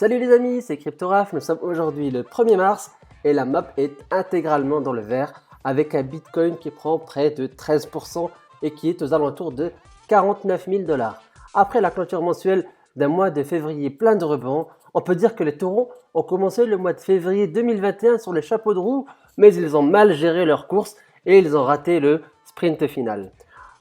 Salut les amis, c'est Cryptoraf, nous sommes aujourd'hui le 1er mars et la map est intégralement dans le vert avec un Bitcoin qui prend près de 13% et qui est aux alentours de 49 000 $. Après la clôture mensuelle d'un mois de février plein de rebonds, on peut dire que les taureaux ont commencé le mois de février 2021 sur les chapeaux de roue, mais ils ont mal géré leur course et ils ont raté le sprint final.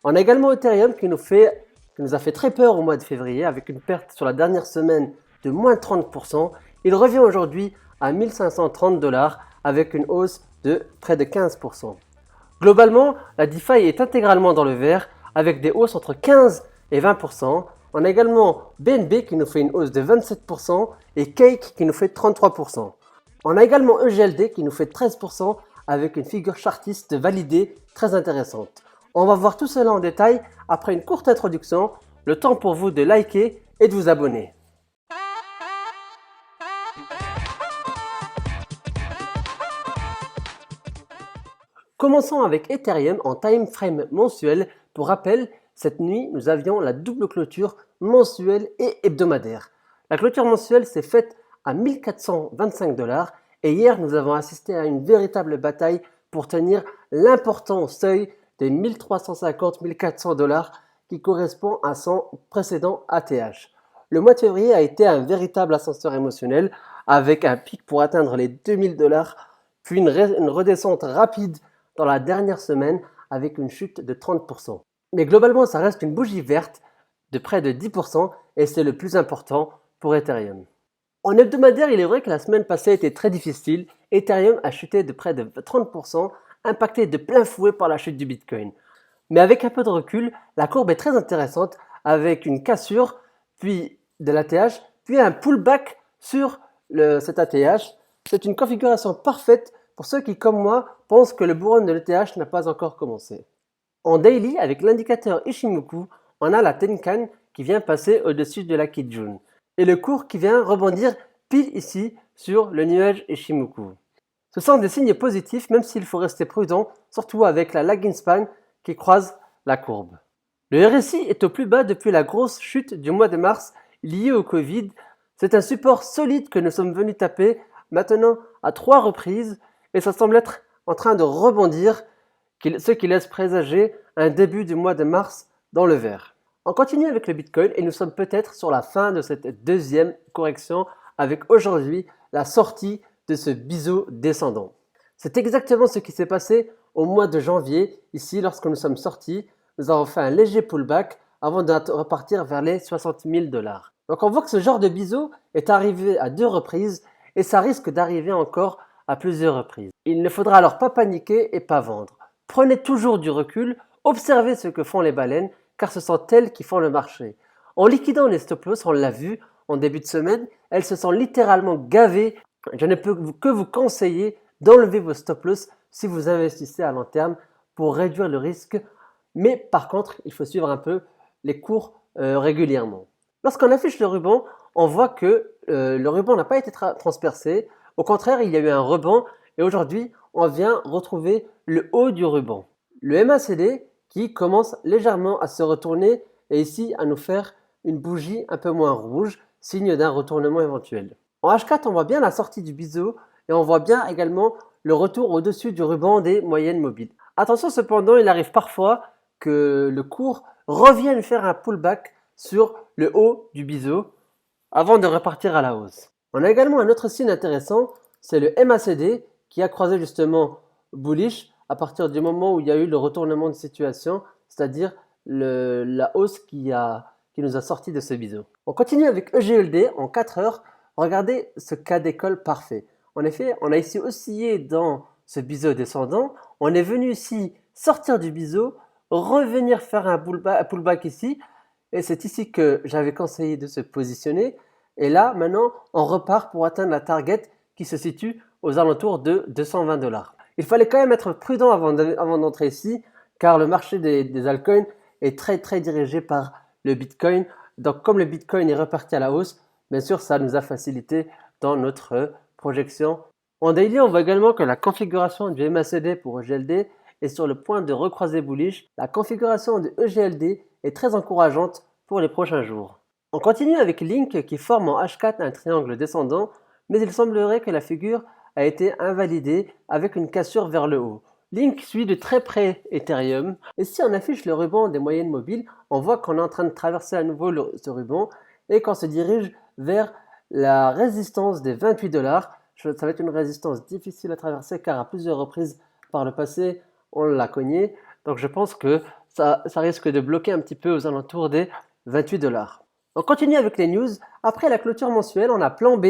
On a également Ethereum qui nous a fait très peur au mois de février avec une perte sur la dernière semaine de moins 30%. Il revient aujourd'hui à 1530 $ avec une hausse de près de 15%. Globalement, la DeFi est intégralement dans le vert avec des hausses entre 15 et 20%. On a également BNB qui nous fait une hausse de 27% et Cake qui nous fait 33%. On a également EGLD qui nous fait 13% avec une figure chartiste validée très intéressante. On va voir tout cela en détail après une courte introduction. Le temps pour vous de liker et de vous abonner. Commençons avec Ethereum en time frame mensuel. Pour rappel, cette nuit, nous avions la double clôture mensuelle et hebdomadaire. La clôture mensuelle s'est faite à 1425 $ et hier, nous avons assisté à une véritable bataille pour tenir l'important seuil des 1350-1400 $ qui correspond à son précédent ATH. Le mois de février a été un véritable ascenseur émotionnel avec un pic pour atteindre les 2000 $, puis une redescente rapide dans la dernière semaine avec une chute de 30%. Mais globalement, ça reste une bougie verte de près de 10% et c'est le plus important pour Ethereum. En hebdomadaire, il est vrai que la semaine passée était très difficile. Ethereum a chuté de près de 30%, impacté de plein fouet par la chute du Bitcoin. Mais avec un peu de recul, la courbe est très intéressante avec une cassure, puis de l'ATH, puis un pullback sur cet ATH. C'est une configuration parfaite pour ceux qui, comme moi, pensent que le bull run de l'ETH n'a pas encore commencé. En daily, avec l'indicateur Ichimoku, on a la Tenkan qui vient passer au-dessus de la Kijun et le cours qui vient rebondir pile ici sur le nuage Ichimoku. Ce sont des signes positifs même s'il faut rester prudent, surtout avec la lagging span qui croise la courbe. Le RSI est au plus bas depuis la grosse chute du mois de mars liée au Covid. C'est un support solide que nous sommes venus taper maintenant à 3 reprises et ça semble être en train de rebondir, ce qui laisse présager un début du mois de mars dans le vert. On continue avec le Bitcoin et nous sommes peut-être sur la fin de cette deuxième correction avec aujourd'hui la sortie de ce biseau descendant. C'est exactement ce qui s'est passé au mois de janvier. Ici, lorsque nous sommes sortis, nous avons fait un léger pullback avant de repartir vers les 60 000 $. Donc on voit que ce genre de biseau est arrivé à 2 reprises et ça risque d'arriver encore à plusieurs reprises. Il ne faudra alors pas paniquer et pas vendre. Prenez toujours du recul, observez ce que font les baleines car ce sont elles qui font le marché. En liquidant les stop loss, on l'a vu en début de semaine, elles se sont littéralement gavées. Je ne peux que vous conseiller d'enlever vos stop loss si vous investissez à long terme pour réduire le risque. Mais par contre, il faut suivre un peu les cours régulièrement. Lorsqu'on affiche le ruban, on voit que le ruban n'a pas été transpercé. Au contraire, il y a eu un rebond et aujourd'hui, on vient retrouver le haut du ruban. Le MACD qui commence légèrement à se retourner et ici à nous faire une bougie un peu moins rouge, signe d'un retournement éventuel. En H4, on voit bien la sortie du biseau et on voit bien également le retour au-dessus du ruban des moyennes mobiles. Attention cependant, il arrive parfois que le cours revienne faire un pullback sur le haut du biseau avant de repartir à la hausse. On a également un autre signe intéressant, c'est le MACD qui a croisé justement bullish à partir du moment où il y a eu le retournement de situation, c'est-à-dire la hausse qui nous a sorti de ce biseau. On continue avec EGLD en 4 heures. Regardez ce cas d'école parfait. En effet, on a ici oscillé dans ce biseau descendant. On est venu ici sortir du biseau, revenir faire un pullback ici. Et c'est ici que j'avais conseillé de se positionner. Et là, maintenant, on repart pour atteindre la target qui se situe aux alentours de 220 $. Il fallait quand même être prudent avant d'entrer ici, car le marché des altcoins est très dirigé par le Bitcoin. Donc, comme le Bitcoin est reparti à la hausse, bien sûr, ça nous a facilité dans notre projection. En daily, on voit également que la configuration du MACD pour EGLD est sur le point de recroiser bullish. La configuration de EGLD est très encourageante pour les prochains jours. On continue avec Link qui forme en H4 un triangle descendant, mais il semblerait que la figure a été invalidée avec une cassure vers le haut. Link suit de très près Ethereum, et si on affiche le ruban des moyennes mobiles, on voit qu'on est en train de traverser à nouveau ce ruban et qu'on se dirige vers la résistance des 28 $. Ça va être une résistance difficile à traverser car à plusieurs reprises par le passé, on l'a cogné. Donc je pense que ça risque de bloquer un petit peu aux alentours des 28 $. On continue avec les news. Après la clôture mensuelle, on a Plan B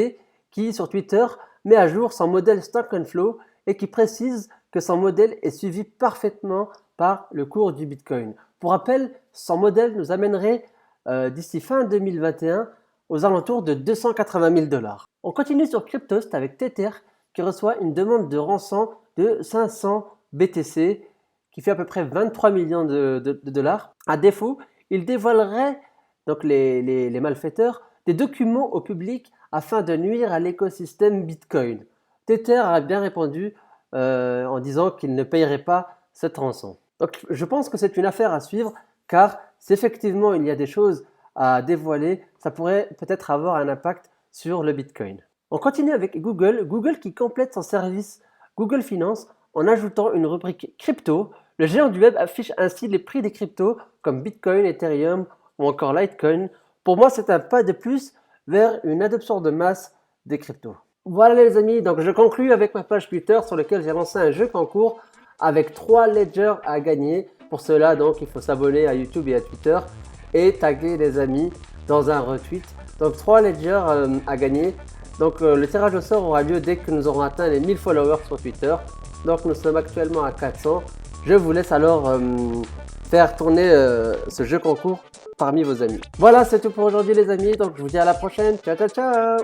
qui, sur Twitter, met à jour son modèle Stock and Flow et qui précise que son modèle est suivi parfaitement par le cours du Bitcoin. Pour rappel, son modèle nous amènerait d'ici fin 2021 aux alentours de 280 000 $. On continue sur Cryptost avec Tether qui reçoit une demande de rançon de 500 BTC qui fait à peu près 23 millions de dollars. À défaut, il dévoilerait, donc les malfaiteurs, des documents au public afin de nuire à l'écosystème Bitcoin. Tether a bien répondu en disant qu'il ne payerait pas cette rançon. Donc je pense que c'est une affaire à suivre car si effectivement il y a des choses à dévoiler, ça pourrait peut-être avoir un impact sur le Bitcoin. On continue avec Google. Google qui complète son service Google Finance en ajoutant une rubrique crypto. Le géant du web affiche ainsi les prix des cryptos comme Bitcoin, Ethereum ou encore Litecoin. Pour moi, c'est un pas de plus vers une adoption de masse des cryptos. Voilà les amis, donc je conclue avec ma page Twitter sur laquelle j'ai lancé un jeu concours avec 3 ledgers à gagner. Pour cela, donc, il faut s'abonner à YouTube et à Twitter et taguer les amis dans un retweet. Donc 3 ledgers à gagner. Donc le tirage au sort aura lieu dès que nous aurons atteint les 1000 followers sur Twitter. Donc nous sommes actuellement à 400. Je vous laisse alors faire tourner ce jeu concours parmi vos amis. Voilà, c'est tout pour aujourd'hui les amis. Donc je vous dis à la prochaine. Ciao ciao ciao.